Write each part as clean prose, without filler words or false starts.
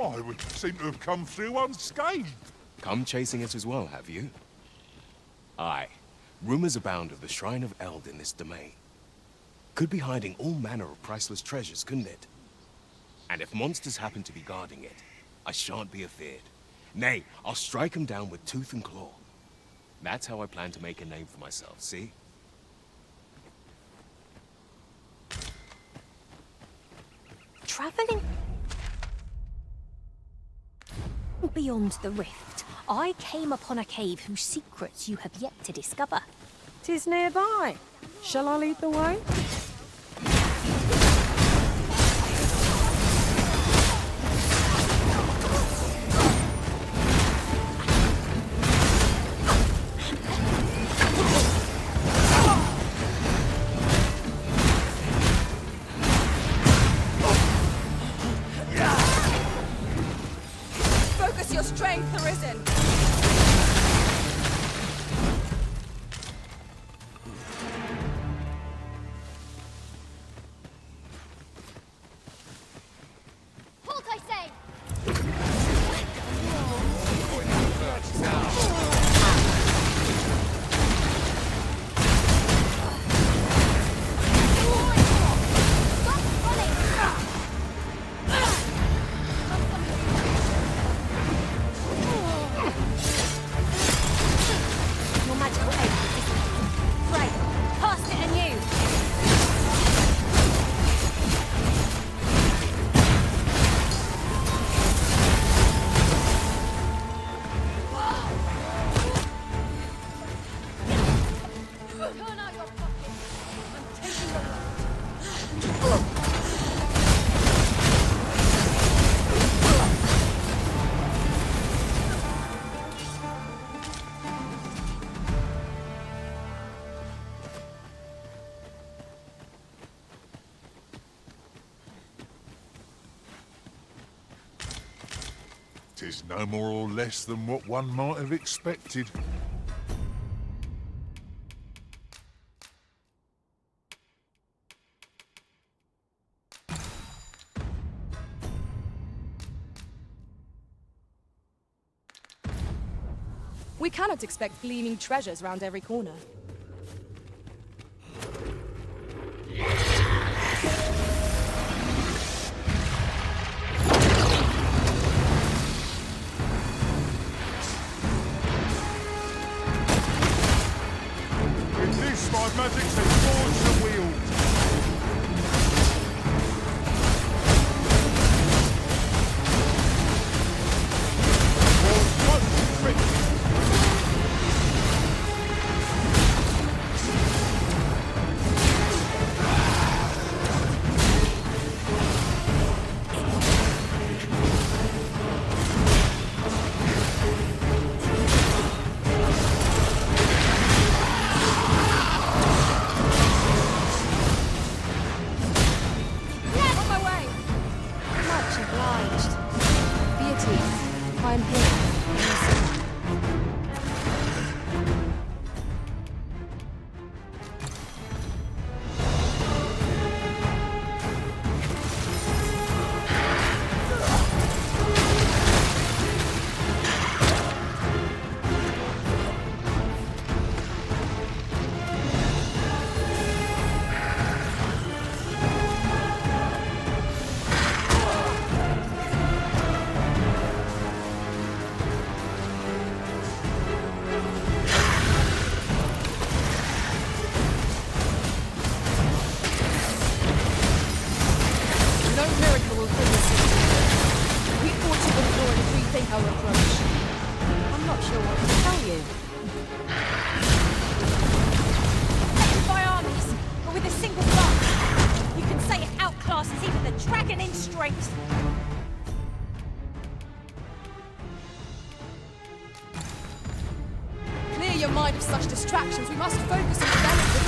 Why, we seem to have come through unscathed. Come chasing us as well, have you? Aye. Rumors abound of the Shrine of Eld in this domain. Could be hiding all manner of priceless treasures, couldn't it? And if monsters happen to be guarding it, I shan't be afeared. Nay, I'll strike them down with tooth and claw. That's how I plan to make a name for myself, see? Traveling beyond the rift, I came upon a cave whose secrets you have yet to discover. 'Tis nearby. Shall I lead the way? Focus your strength, Arisen! Halt, I say! Your magical aid is disconnected. Great. Cast it anew. Turn out your pocket. I'm taking the light. Tis no more or less than what one might have expected. We cannot expect gleaming treasures round every corner. In this, my magics have forged the wheels. Was once tricked. On my way! Much obliged. Be at ease. I am here. No miracle will bring us here. We fought you before and rethink our approach. I'm not sure what to tell you. By armies, but with a single glance, you can say it outclasses even the dragon in strength. Clear your mind of such distractions. We must focus on the benefit.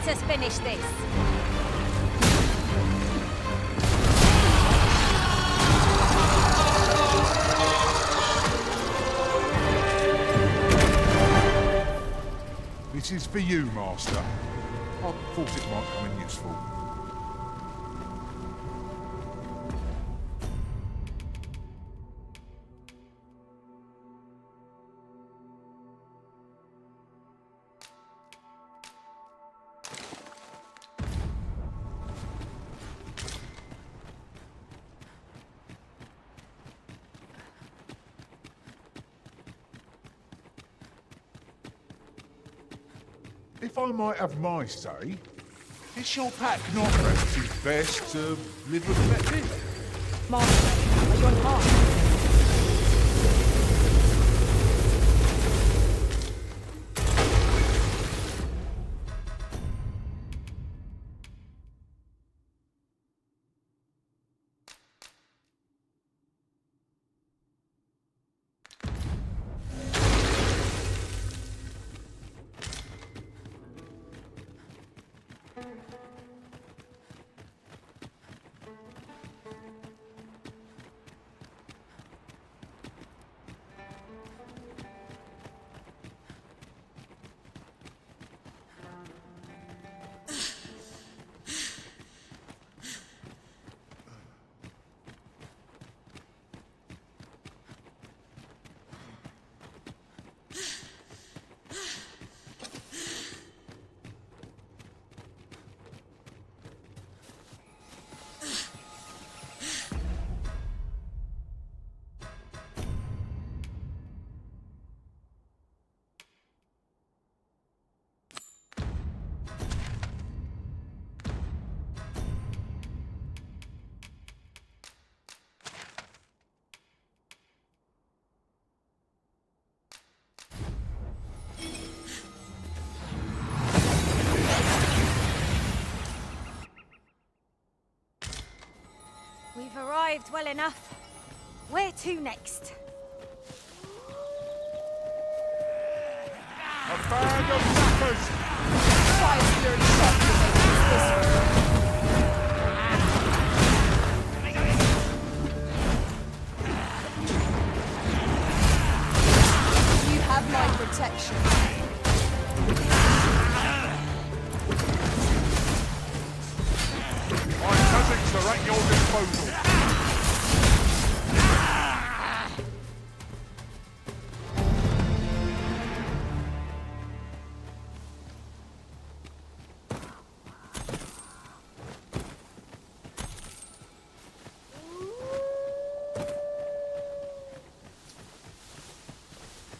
Let us finish this. This is for you, Master. I thought it might come in useful. If I might have my say, is your pack not at its best to live reflective? Master, are you unharmed? We've arrived well enough. Where to next? A band of suckers! Fire spirit shot to make this. You have my protection. My cousins are at your disposal.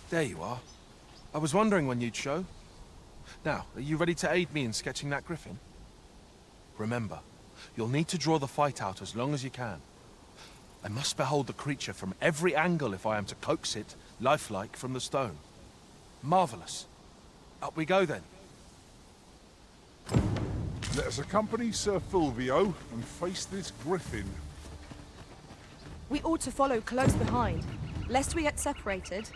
There you are. I was wondering when you'd show. Now, are you ready to aid me in sketching that griffin? Remember, you'll need to draw the fight out as long as you can. I must behold the creature from every angle if I am to coax it, lifelike, from the stone. Marvelous. Up we go then. Let us accompany Sir Fulvio and face this griffin. We ought to follow close behind, lest we get separated.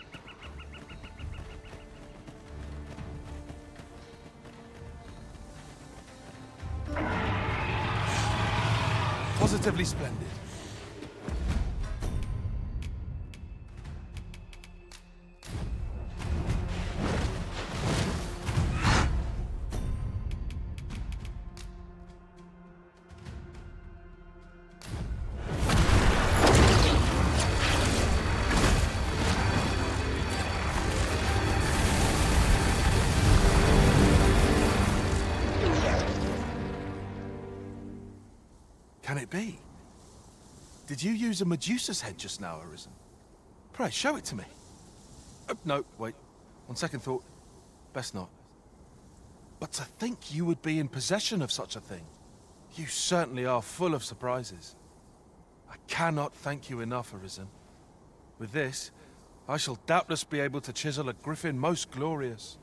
Positively splendid. Can it be? Did you use a Medusa's head just now, Arisen? Pray, show it to me. No, wait. On second thought, best not. But to think you would be in possession of such a thing. You certainly are full of surprises. I cannot thank you enough, Arisen. With this, I shall doubtless be able to chisel a griffin most glorious.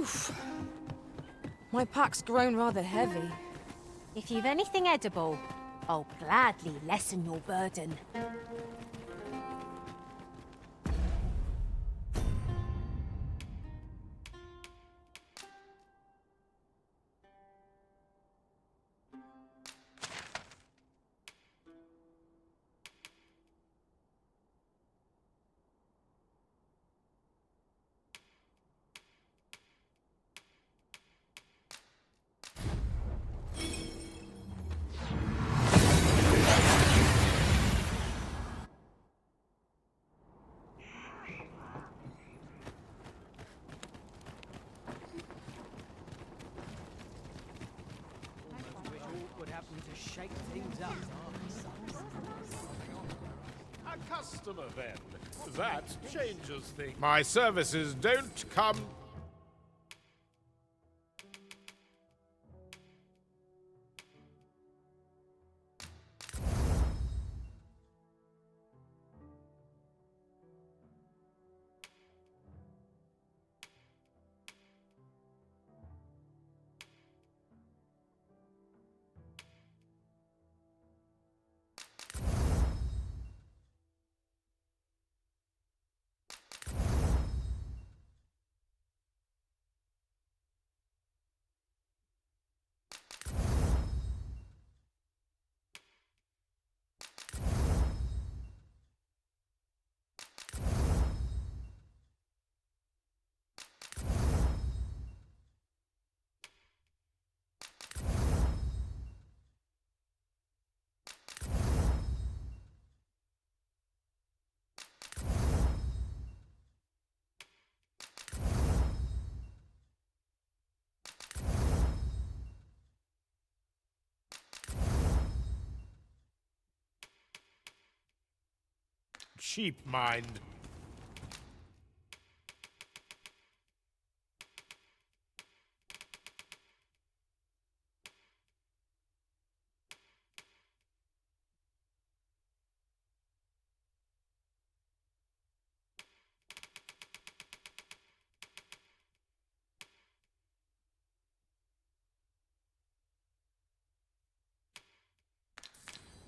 Oof. My pack's grown rather heavy. If you've anything edible, I'll gladly lessen your burden. A customer, then. That changes things. My services don't come... Cheap mind.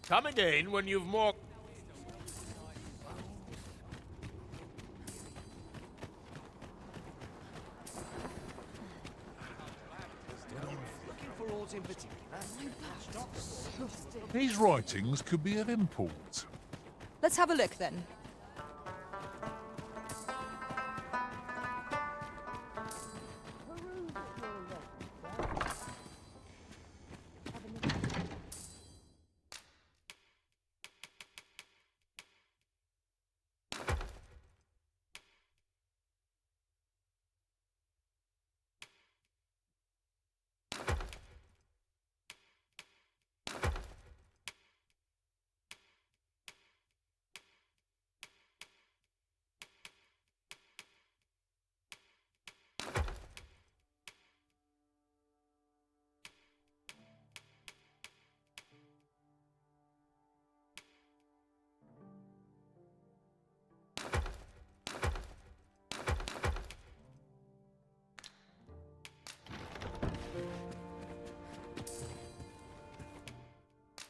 Come again when you've more... These writings could be of import. Let's have a look then.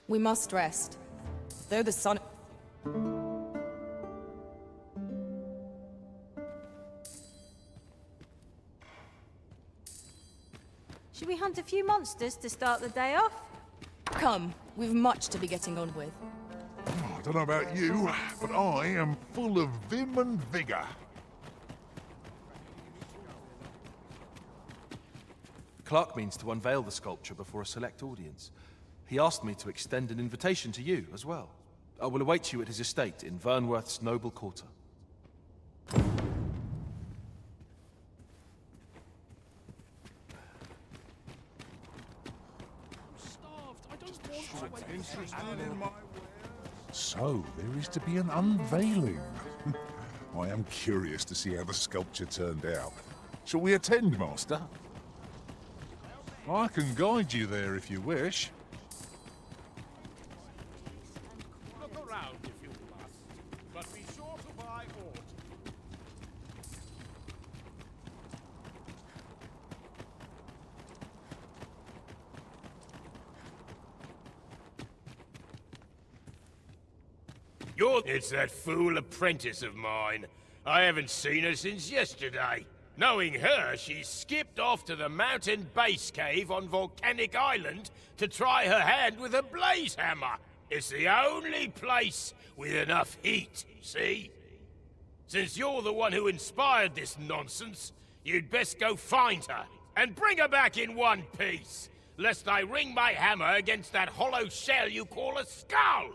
We must rest. Though the sun... Should we hunt a few monsters to start the day off? Come, we've much to be getting on with. I don't know about you, but I am full of vim and vigour. Clark means to unveil the sculpture before a select audience. He asked me to extend an invitation to you as well. I will await you at his estate in Vernworth's noble quarter. So, there is to be an unveiling. I am curious to see how the sculpture turned out. Shall we attend, Master? I can guide you there if you wish. Look around if you must, but be sure to buy aught. It's that fool apprentice of mine. I haven't seen her since yesterday. Knowing her, she skipped off to the mountain base cave on Volcanic Island to try her hand with a blaze hammer. It's the only place with enough heat, see? Since you're the one who inspired this nonsense, you'd best go find her and bring her back in one piece, lest I ring my hammer against that hollow shell you call a skull!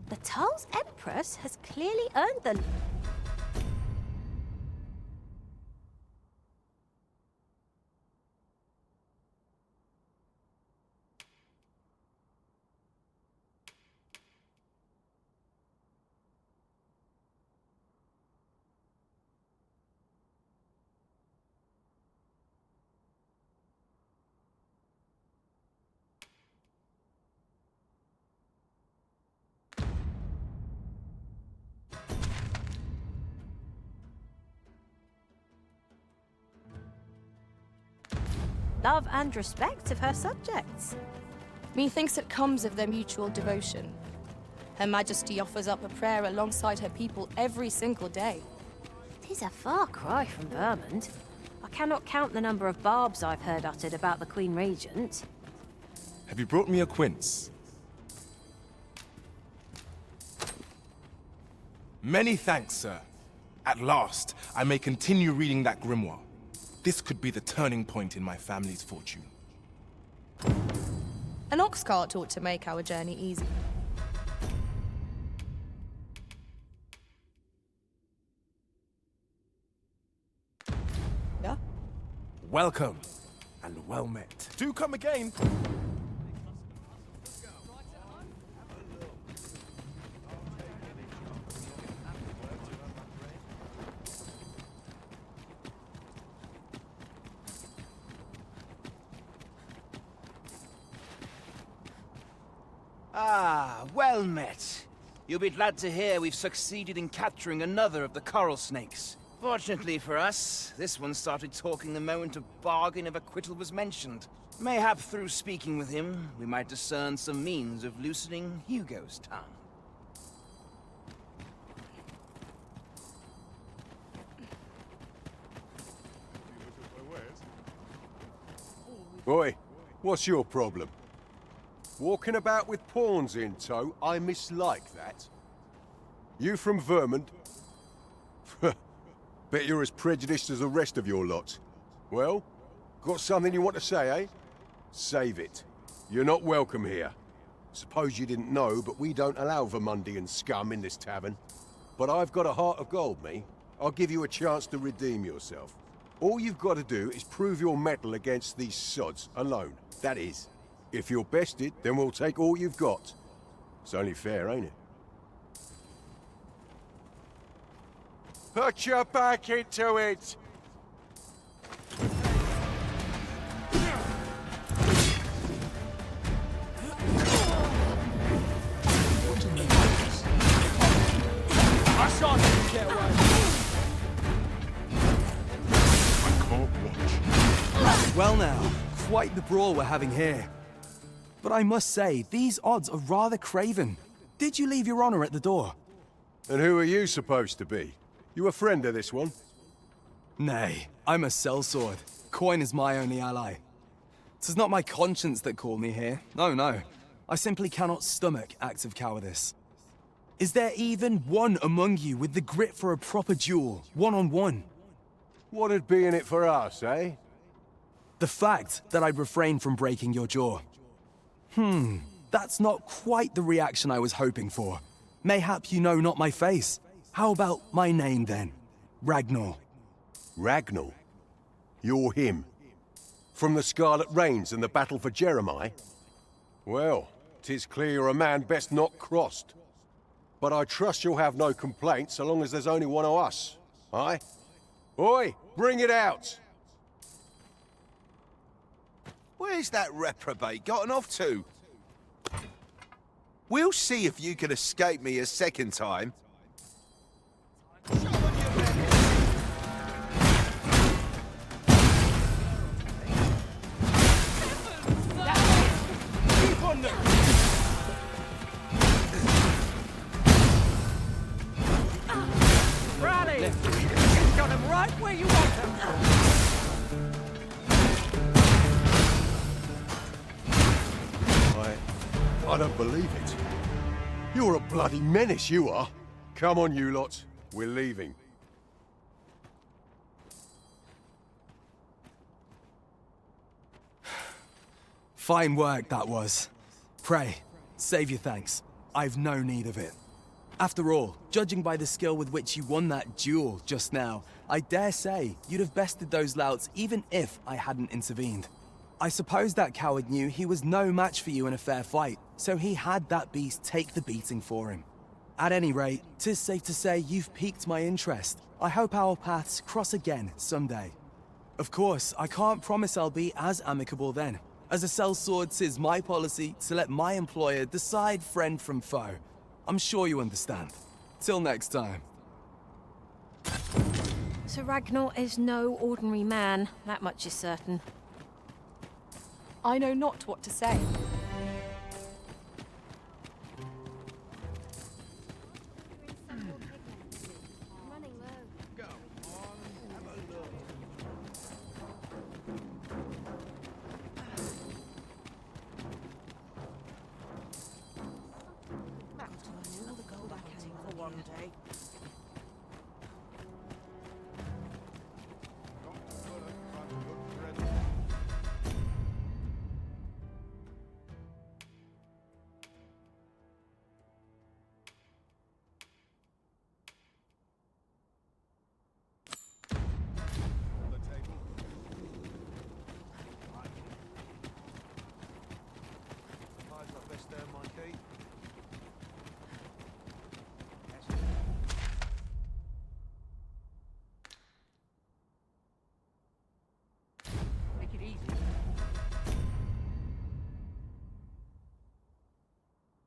The Tarl's Empress has clearly earned the... love and respect of her subjects. Methinks it comes of their mutual devotion. Her Majesty offers up a prayer alongside her people every single day. 'Tis a far cry from Vermont. I cannot count the number of barbs I've heard uttered about the Queen Regent. Have you brought me a quince? Many thanks, sir. At last, I may continue reading that grimoire. This could be the turning point in my family's fortune. An ox cart ought to make our journey easy. Yeah? Welcome, and well met. Do come again. Ah, well met. You'll be glad to hear we've succeeded in capturing another of the coral snakes. Fortunately for us, this one started talking the moment a bargain of acquittal was mentioned. Mayhap through speaking with him, we might discern some means of loosening Hugo's tongue. Oi, what's your problem? Walking about with pawns in tow, I mislike that. You from Vermont? Bet you're as prejudiced as the rest of your lot. Well, got something you want to say, eh? Save it. You're not welcome here. Suppose you didn't know, but we don't allow Vermundian scum in this tavern. But I've got a heart of gold, me. I'll give you a chance to redeem yourself. All you've got to do is prove your mettle against these sods alone. That is. If you're bested, then we'll take all you've got. It's only fair, ain't it? Put your back into it! I saw you get away. I can't watch. Well now, quite the brawl we're having here. But I must say, these odds are rather craven. Did you leave your honor at the door? And who are you supposed to be? You a friend of this one? Nay, I'm a sellsword. Coin is my only ally. 'Tis not my conscience that called me here. No. I simply cannot stomach acts of cowardice. Is there even one among you with the grit for a proper duel, one-on-one? What'd be in it for us, eh? The fact that I'd refrain from breaking your jaw. That's not quite the reaction I was hoping for. Mayhap you know not my face. How about my name then? Ragnar. Ragnar? You're him. From the Scarlet Rains and the battle for Jeremiah? Well, 'tis clear you're a man best not crossed. But I trust you'll have no complaints so long as there's only one of us, aye? Oi, bring it out! Where's that reprobate gotten off to? We'll see if you can escape me a second time. thunder! Rally! You've got him right where you want him! I don't believe it. You're a bloody menace, you are. Come on, you lot. We're leaving. Fine work, that was. Pray, save your thanks. I've no need of it. After all, judging by the skill with which you won that duel just now, I dare say you'd have bested those louts even if I hadn't intervened. I suppose that coward knew he was no match for you in a fair fight, so he had that beast take the beating for him. At any rate, 'tis safe to say you've piqued my interest. I hope our paths cross again someday. Of course, I can't promise I'll be as amicable then. As a sellsword, 'tis my policy to let my employer decide friend from foe. I'm sure you understand. Till next time. Sir Ragnar is no ordinary man, that much is certain. I know not what to say. Make it easy.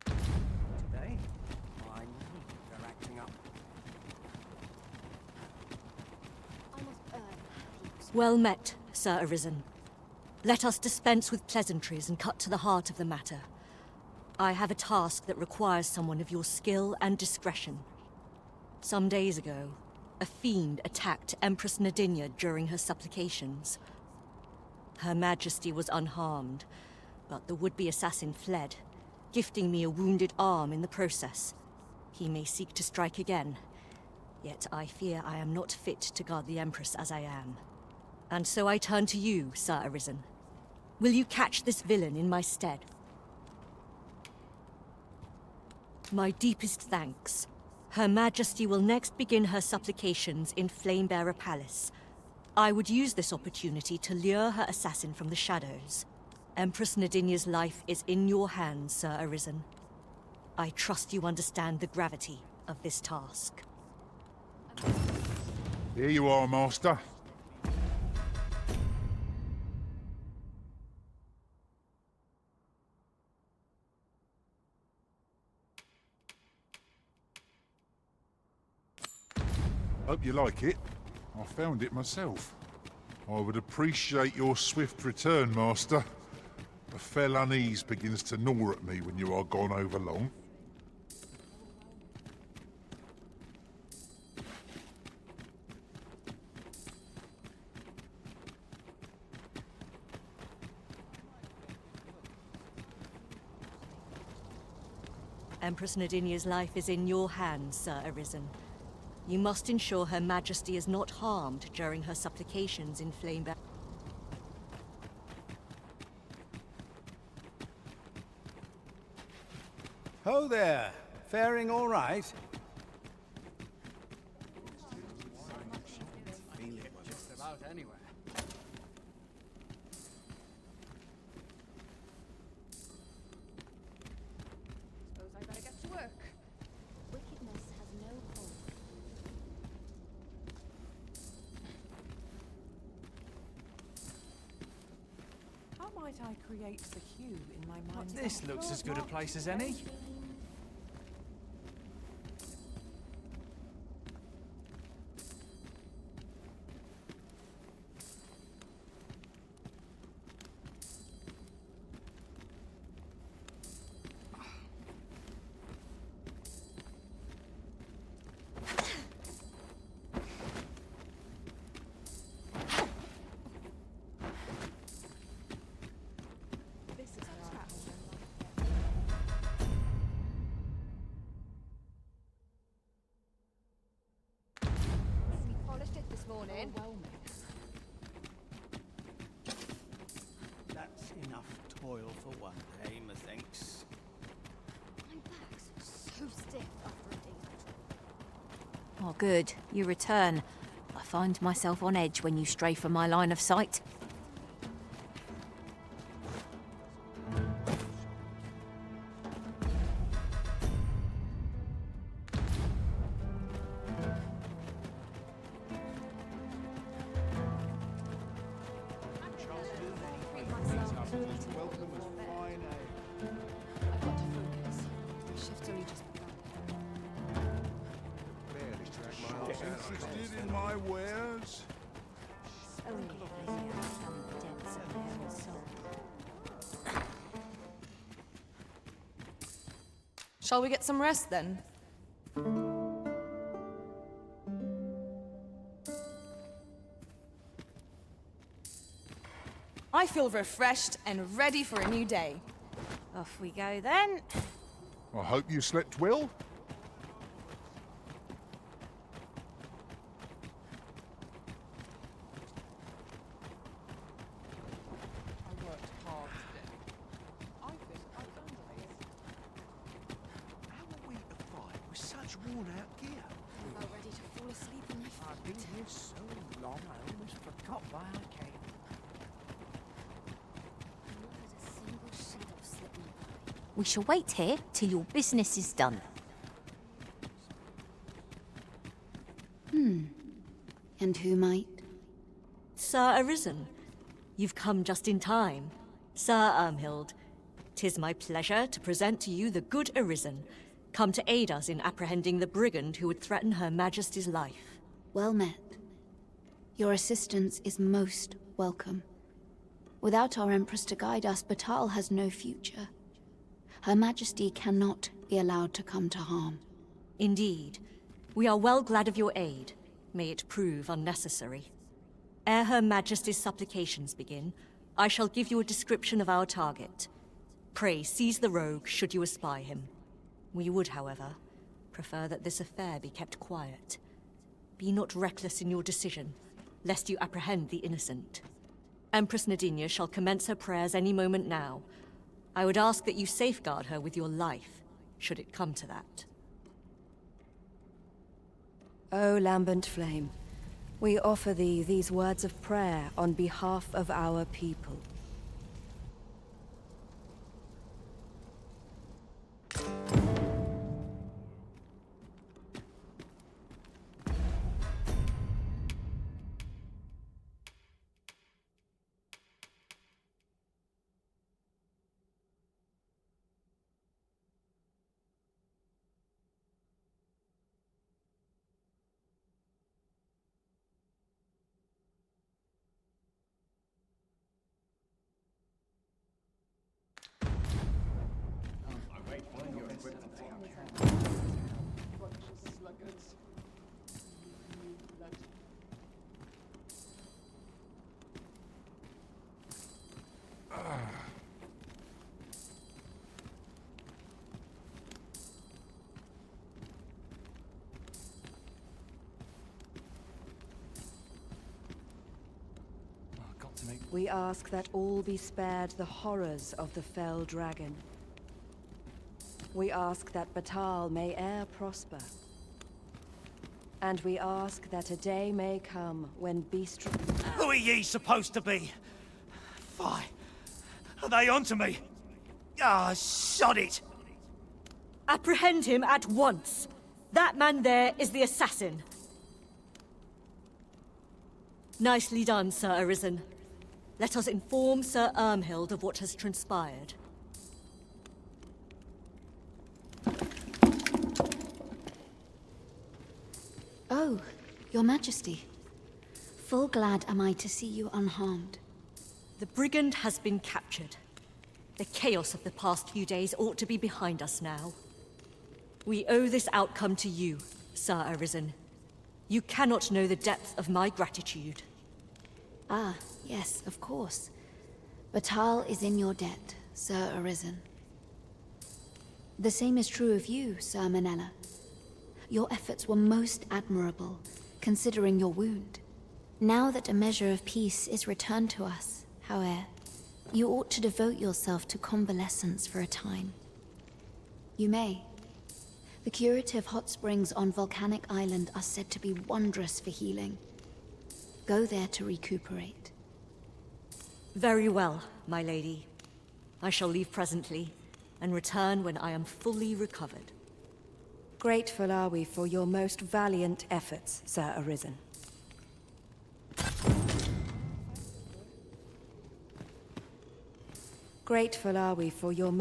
Today, my knees are acting up. Well met, Sir Arisen. Let us dispense with pleasantries and cut to the heart of the matter. I have a task that requires someone of your skill and discretion. Some days ago, a fiend attacked Empress Nadinia during her supplications. Her Majesty was unharmed, but the would-be assassin fled, gifting me a wounded arm in the process. He may seek to strike again, yet I fear I am not fit to guard the Empress as I am. And so I turn to you, Sir Arisen. Will you catch this villain in my stead? My deepest thanks. Her Majesty will next begin her supplications in Flamebearer Palace. I would use this opportunity to lure her assassin from the shadows. Empress Nadinia's life is in your hands, Sir Arisen. I trust you understand the gravity of this task. Here you are, Master. Hope you like it. I found it myself. I would appreciate your swift return, Master. A fell unease begins to gnaw at me when you are gone over long. Empress Nadinia's life is in your hands, Sir Arisen. You must ensure Her Majesty is not harmed during her supplications in Flamebearer. Ho there! Faring all right? Feel it just about anywhere. Suppose I better get to work. Wickedness has no hope. How might I create the hue in my mind's eye? This looks as good a place as any. morning. That's enough toil for one day, methinks. My back's so stiff after a day. Oh, good. You return. I find myself on edge when you stray from my line of sight. I've got to focus. The shift's only just begun. Interested in my wares? Only if they understand the depths of their own soul. Shall we get some rest then? I feel refreshed and ready for a new day. Off we go then. I hope you slept well. I worked hard today. I think I've done this. How are we to fight with such worn-out gear? I'm about ready to fall asleep in my I've been here so long, I almost forgot why I came. Not let a single shadow slip me by. We shall wait here till your business is done. And who might? Sir Arisen, you've come just in time. Sir Ermhild, 'tis my pleasure to present to you the good Arisen, come to aid us in apprehending the brigand who would threaten Her Majesty's life. Well met. Your assistance is most welcome. Without our Empress to guide us, Batal has no future. Her Majesty cannot be allowed to come to harm. Indeed, we are well glad of your aid. May it prove unnecessary. Ere Her Majesty's supplications begin, I shall give you a description of our target. Pray seize the rogue should you espy him. We would, however, prefer that this affair be kept quiet. Be not reckless in your decision, lest you apprehend the innocent. Empress Nadinia shall commence her prayers any moment now. I would ask that you safeguard her with your life, should it come to that. O lambent flame, we offer thee these words of prayer on behalf of our people. We ask that all be spared the horrors of the fell dragon. We ask that Batal may e'er prosper. And we ask that a day may come when beast... Who are ye supposed to be? Fie. Are they onto me? Ah, sod it! Apprehend him at once! That man there is the assassin. Nicely done, Sir Arisen. Let us inform Sir Ermhild of what has transpired. Oh, Your Majesty. Full glad am I to see you unharmed. The brigand has been captured. The chaos of the past few days ought to be behind us now. We owe this outcome to you, Sir Arisen. You cannot know the depth of my gratitude. Ah, yes, of course. Batal is in your debt, Sir Arisen. The same is true of you, Sir Manella. Your efforts were most admirable, considering your wound. Now that a measure of peace is returned to us, however, you ought to devote yourself to convalescence for a time. You may. The curative hot springs on Volcanic Island are said to be wondrous for healing. Go there to recuperate. Very well, my lady. I shall leave presently, and return when I am fully recovered. Grateful are we for your most valiant efforts, Sir Arisen. Grateful are we for your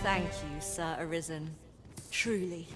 Thank you, Sir Arisen. Truly.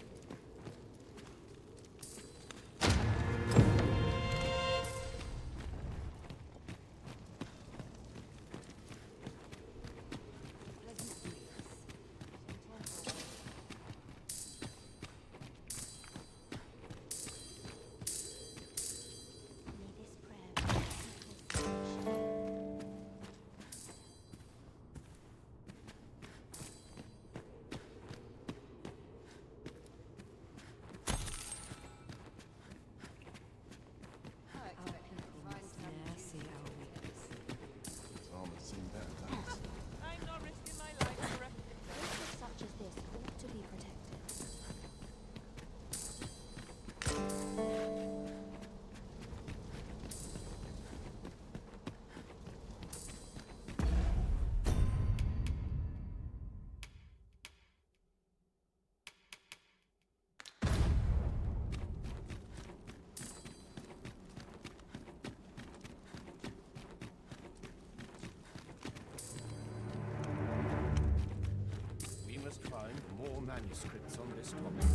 Find more manuscripts on this topic.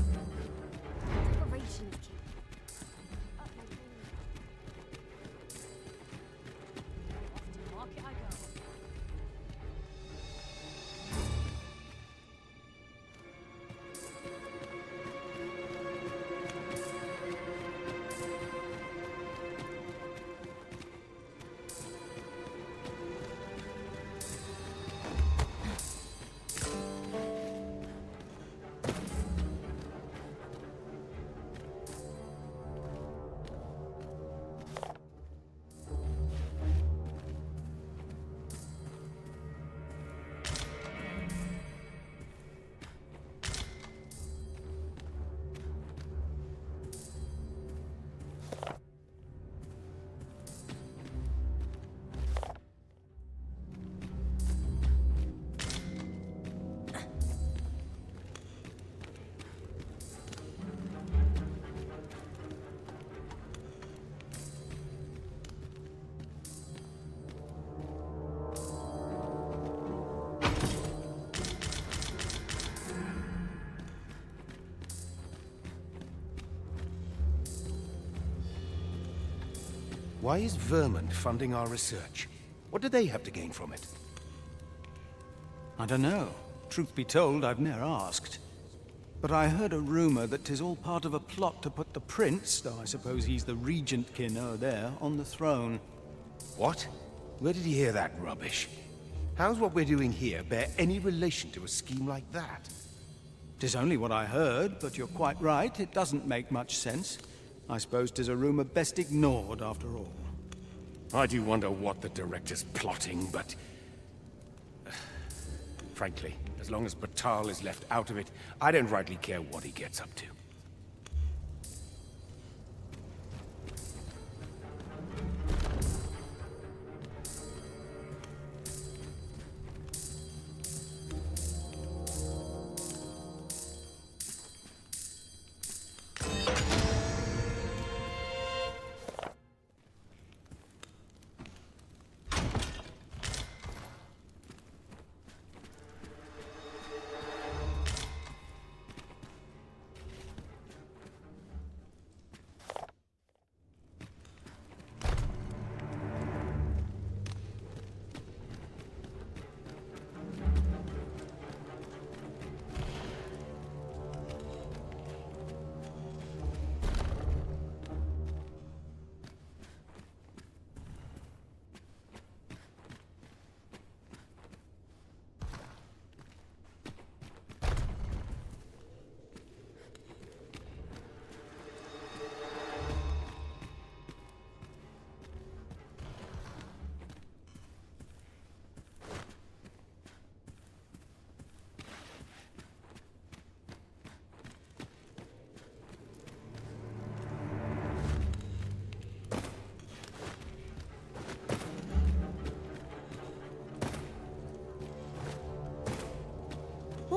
Decorations, kid. Off to market I go. Why is Vermin funding our research? What do they have to gain from it? I don't know. Truth be told, I've ne'er asked. But I heard a rumor that 'tis all part of a plot to put the prince, though I suppose he's the regent kin o'er there, on the throne. What? Where did he hear that rubbish? How's what we're doing here bear any relation to a scheme like that? 'Tis only what I heard, but you're quite right, it doesn't make much sense. I suppose 'tis a rumor best ignored, after all. I do wonder what the director's plotting, but... frankly, as long as Batal is left out of it, I don't rightly care what he gets up to.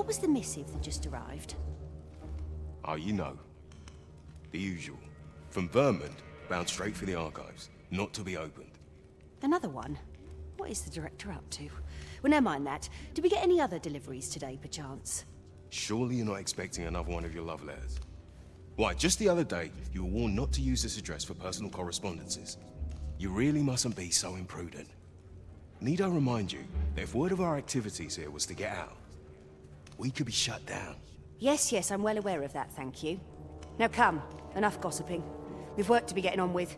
What was the missive that just arrived? Oh, you know. The usual. From Vermont, bound straight for the archives. Not to be opened. Another one? What is the director up to? Well, never mind that. Did we get any other deliveries today, perchance? Surely you're not expecting another one of your love letters. Why, just the other day, you were warned not to use this address for personal correspondences. You really mustn't be so imprudent. Need I remind you that if word of our activities here was to get out, we could be shut down. Yes, yes, I'm well aware of that, thank you. Now come, enough gossiping. We've work to be getting on with.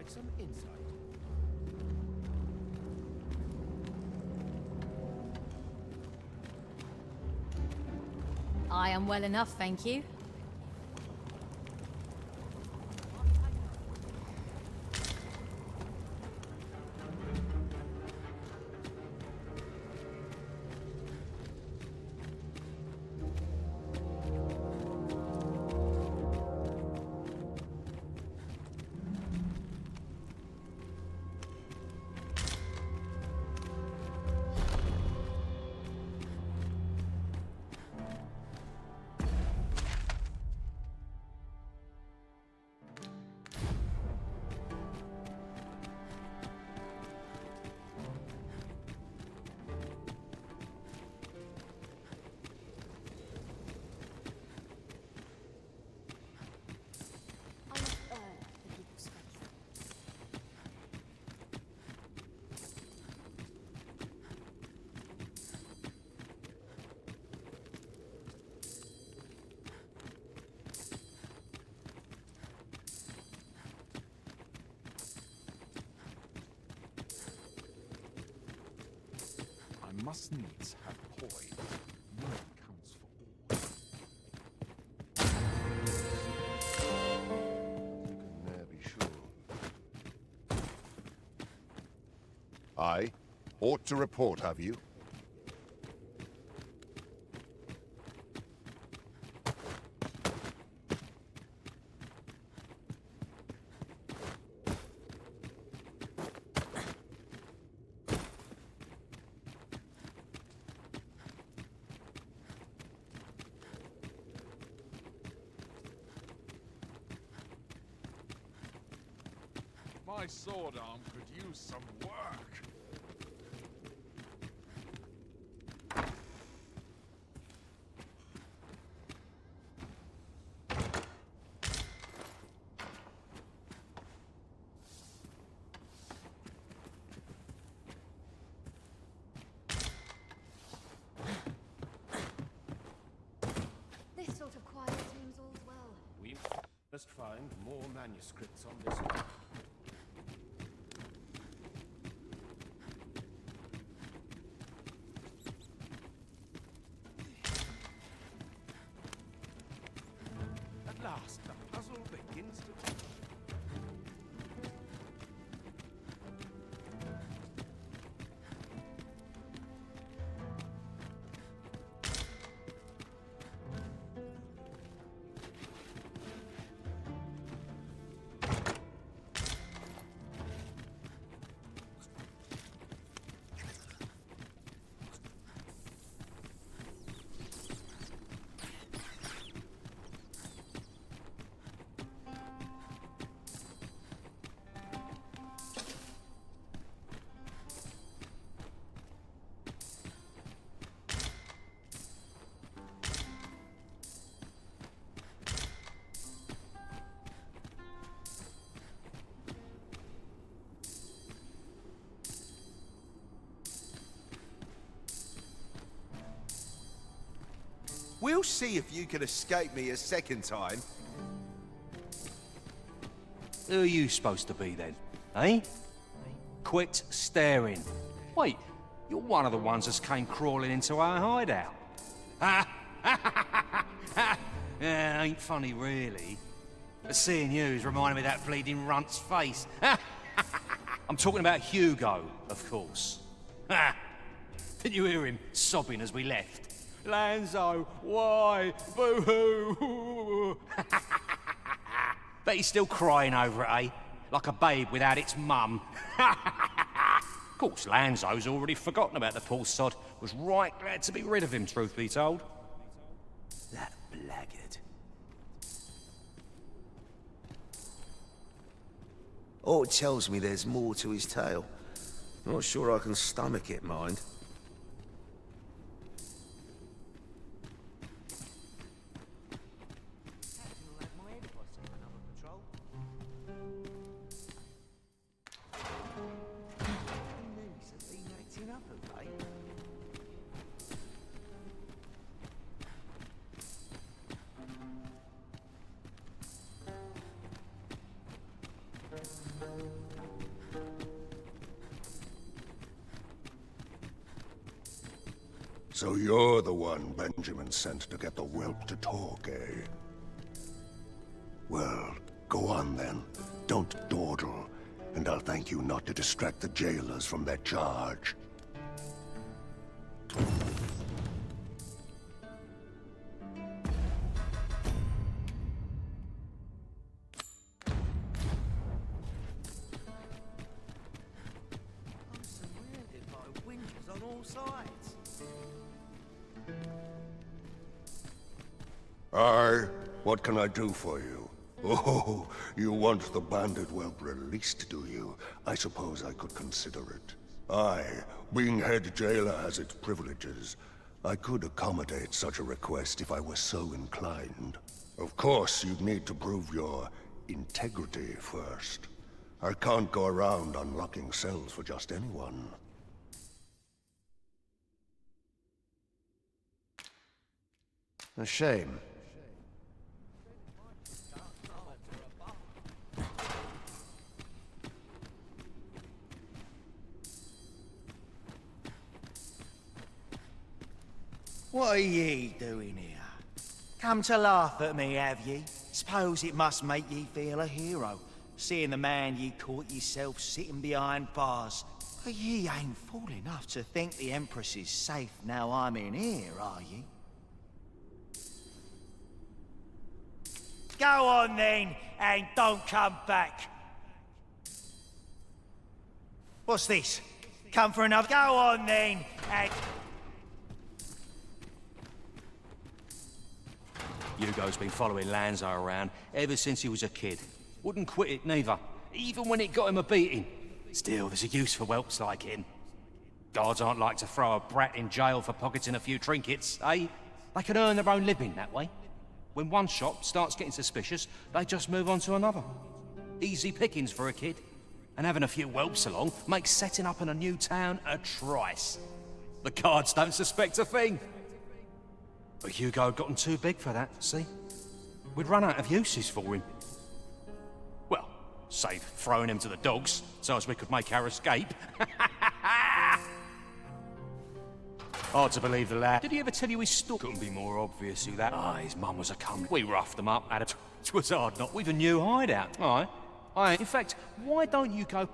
Some insight. I am well enough, thank you. I must needs have poise. Will counts for all. You can ne'er be sure. Aye. Ought to report, have you? My sword arm could use some work. This sort of quiet seems all's well. We must find more manuscripts on this one. At last, the puzzle begins to... We'll see if you can escape me a second time. Who are you supposed to be then, eh? Quit staring. Wait, you're one of the ones that came crawling into our hideout. Yeah, ain't funny, really. But seeing you's reminding me of that bleeding runt's face. I'm talking about Hugo, of course. Did you hear him sobbing as we left? Lanzo, why? Boo-hoo! Bet he's still crying over it, eh? Like a babe without its mum. Of course, Lanzo's already forgotten about the poor sod. Was right glad to be rid of him, truth be told. That blackguard. Oh, it tells me there's more to his tale. Not sure I can stomach it, mind. So you're the one Benjamin sent to get the whelp to talk, eh? Well, go on then. Don't dawdle, and I'll thank you not to distract the jailers from their charge. On all sides. Aye, what can I do for you? Oh, you want the bandit whelp released, do you? I suppose I could consider it. Aye, being head jailer has its privileges. I could accommodate such a request if I were so inclined. Of course, you'd need to prove your integrity first. I can't go around unlocking cells for just anyone. A shame. What are ye doing here? Come to laugh at me, have ye? Suppose it must make ye feel a hero, seeing the man ye caught yourself sitting behind bars. But ye ain't fool enough to think the Empress is safe now I'm in here, are ye? Go on then, and don't come back. What's this? Come for another? Go on then, and... Hugo's been following Lanzo around ever since he was a kid. Wouldn't quit it neither, even when it got him a beating. Still, there's a use for whelps like him. Guards aren't like to throw a brat in jail for pocketing a few trinkets, eh? They can earn their own living that way. When one shop starts getting suspicious, they just move on to another. Easy pickings for a kid. And having a few whelps along makes setting up in a new town a trice. The guards don't suspect a thing. But Hugo had gotten too big for that, see? We'd run out of uses for him. Well, save throwing him to the dogs, so as we could make our escape. Hard to believe the lad. Did he ever tell you his story? Couldn't be more obvious who that... Ah, his mum was a cum. We roughed them up, had a... It was hard not with a new hideout. Aye. Aye. In fact, why don't you go...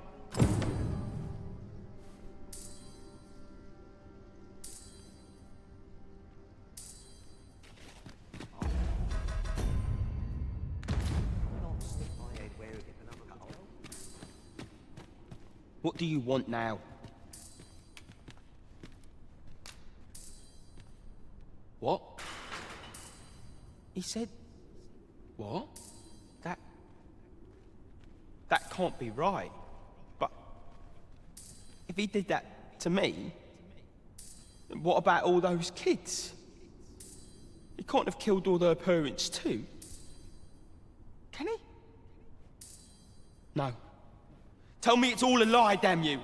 What do you want now? What? He said... What? That can't be right. But... if he did that to me... what about all those kids? He can't have killed all their parents too. Can he? No. Tell me it's all a lie, damn you!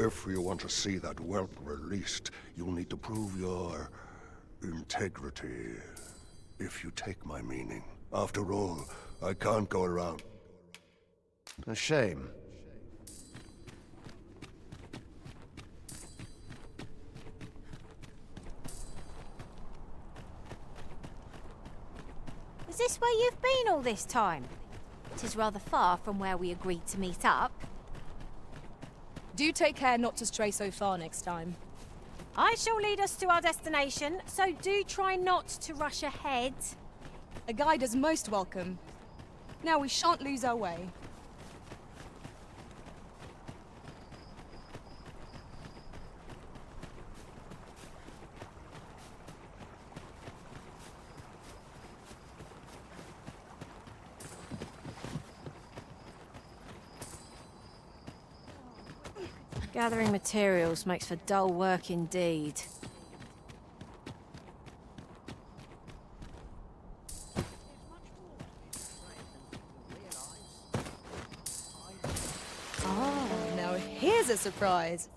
If you want to see that whelp released, you'll need to prove your integrity. If you take my meaning. After all, I can't go around. A shame. Is this where you've been all this time? It is rather far from where we agreed to meet up. Do take care not to stray so far next time. I shall lead us to our destination, so do try not to rush ahead. A guide is most welcome. Now we shan't lose our way. Gathering materials makes for dull work indeed. Oh, now here's a surprise.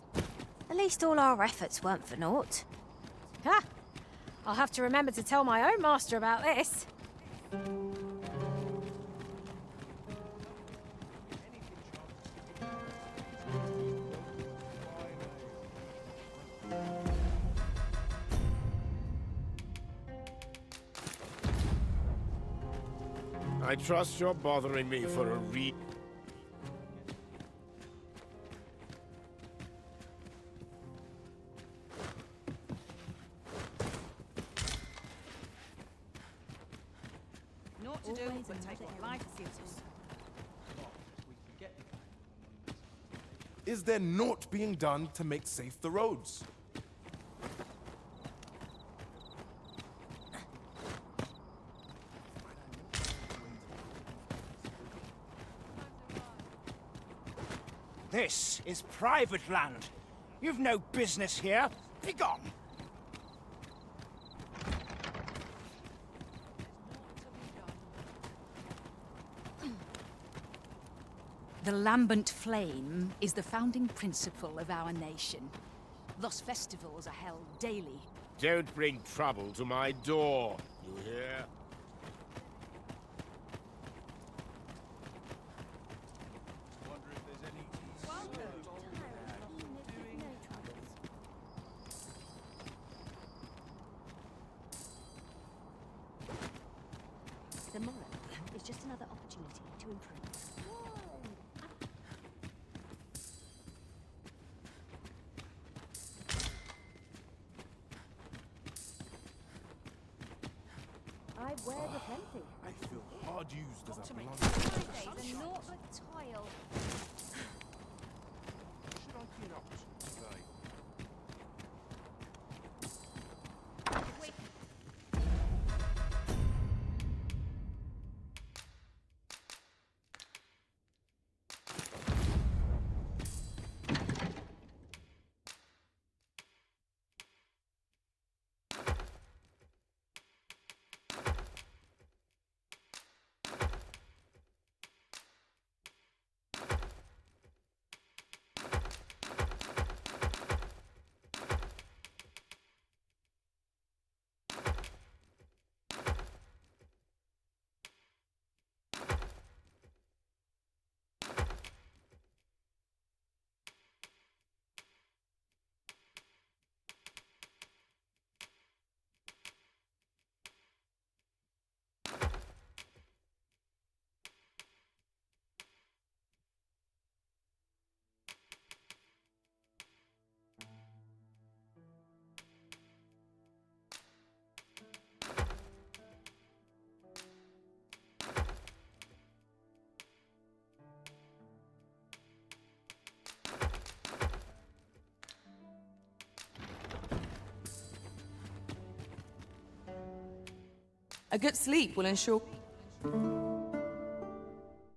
At least all our efforts weren't for naught. Ha! I'll have to remember to tell my own master about this. I trust you're bothering me for a Naught to do but take what life gives us. Is there naught being done to make safe the roads? This is private land. You've no business here. Begone! The lambent flame is the founding principle of our nation. Thus festivals are held daily. Don't bring trouble to my door, you hear? The morrow is just another opportunity to improve. I wear the plenty. I feel hard used as a blunt. Fridays are naught but toil. Should I get up today? A good sleep will ensure...